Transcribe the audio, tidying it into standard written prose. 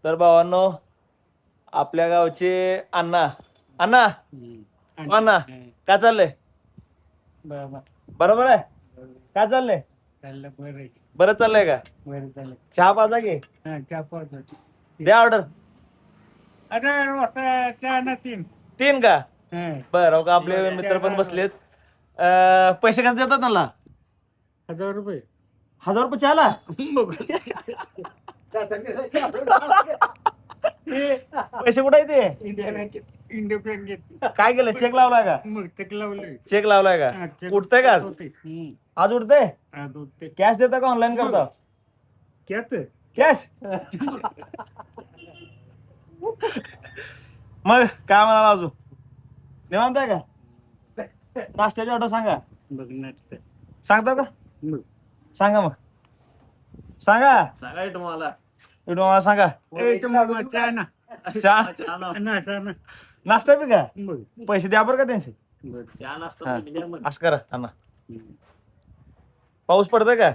तर भावांनो आपल्या गावचे अण्णा अण्णा अण्णा काय चाललंय बरोबर आहे काय चाललंय बरं चाललंय का चहा पाजा घे द्या ऑर्डर तीन का बरं का आपले मित्र पण बसलेत पैसे कसं देतात मला 1000 रुपये 1000 रुपये चहाला पैसे कुठे आहे ते इंडिया बँकेत काय केलं चेक लावलाय का मग चेक लावले चेक लावलाय का उठतंय का आज? आज उठतंय कॅश देता का ऑनलाईन करता कॅश मग काय म्हणाला अजून निवांत आहे का नाश्त्याची ऑर्डर सांगा सांगता का सांगा मग सांगा तुम्हाला सांगा चहा नाश्ता बी का पैसे द्या बरं का त्यांचे असं करा अण्णा पाऊस पडतोय का